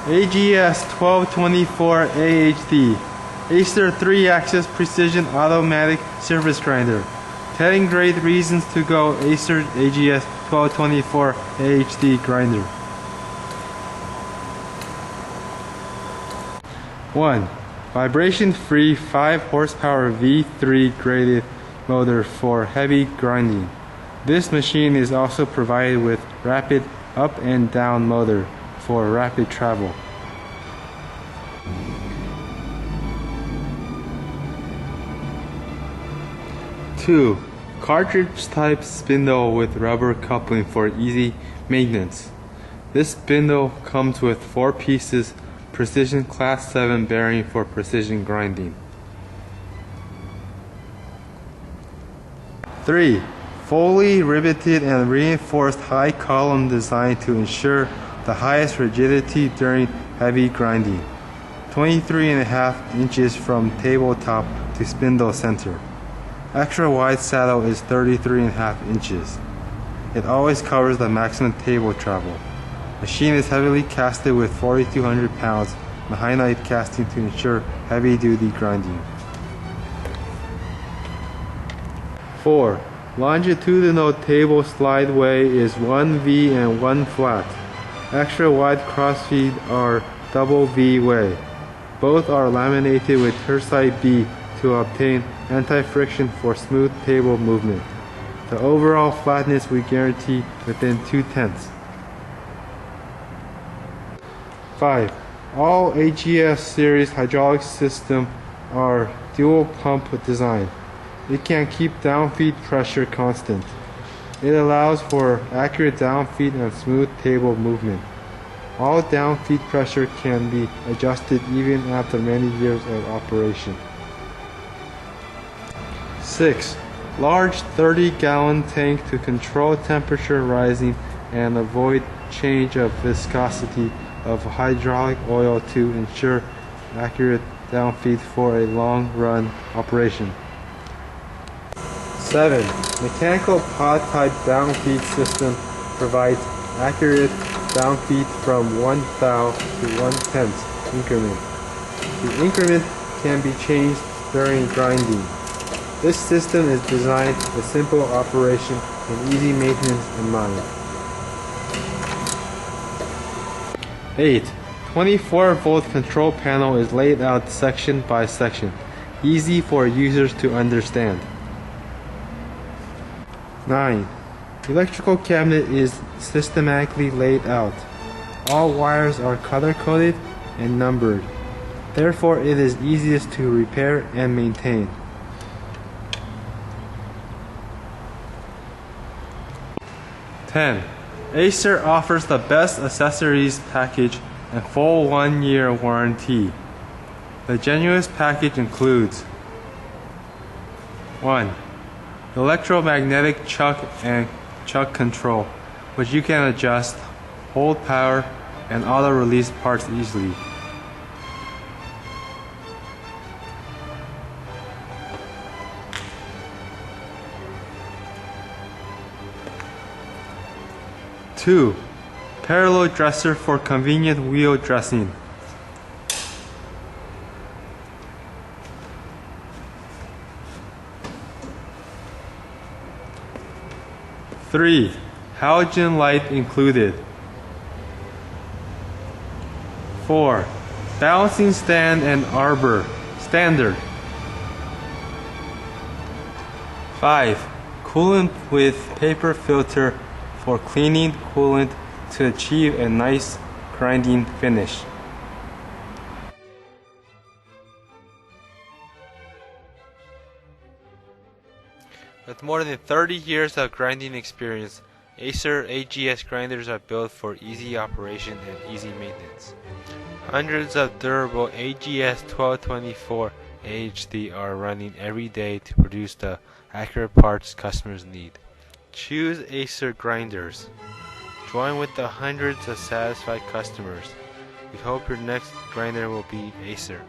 AGS-1224AHD, ACER 3-axis precision automatic surface grinder. 10 great reasons to go ACER AGS-1224AHD grinder. 1. Vibration-free 5 horsepower V3 graded motor for heavy grinding. This machine is also provided with rapid up and down motor for rapid travel. 2. Cartridge type spindle with rubber coupling for easy maintenance. This spindle comes with 4 pieces precision class 7 bearing for precision grinding. 3. Fully riveted and reinforced high column design to ensure the highest rigidity during heavy grinding. 23.5 inches from tabletop to spindle center. Extra wide saddle is 33.5 inches. It always covers the maximum table travel. Machine is heavily casted with 4,200 pounds Mahonite casting to ensure heavy duty grinding. 4. Longitudinal table slide way is 1 V and 1 flat. Extra wide crossfeed are double V way. Both are laminated with tersite B to obtain anti-friction for smooth table movement. The overall flatness we guarantee within 2/10. 5. All AGS series hydraulic systems are dual pump design. It can keep downfeed pressure constant. It allows for accurate downfeed and smooth table movement. All downfeed pressure can be adjusted even after many years of operation. 6. Large 30-gallon tank to control temperature rising and avoid change of viscosity of hydraulic oil to ensure accurate downfeed for a long run operation. 7. Mechanical pod type downfeed system provides accurate downfeed from 1 thou to 1/10 increment. The increment can be changed during grinding. This system is designed with simple operation and easy maintenance in mind. 8. 24-volt control panel is laid out section by section, easy for users to understand. 9. Electrical cabinet is systematically laid out. All wires are color-coded and numbered. Therefore, it is easiest to repair and maintain. 10. ACER offers the best accessories package and full 1-year warranty. The Genuous package includes 1. Electromagnetic chuck and chuck control, which you can adjust, hold power, and auto-release parts easily. 2. Parallel dresser for convenient wheel dressing. 3. Halogen light included. 4. Balancing stand and arbor standard. 5. Coolant with paper filter for cleaning coolant to achieve a nice grinding finish. With more than 30 years of grinding experience, ACER AGS grinders are built for easy operation and easy maintenance. Hundreds of durable AGS-1224AHD are running every day to produce the accurate parts customers need. Choose ACER grinders. Join with the hundreds of satisfied customers. We hope your next grinder will be ACER.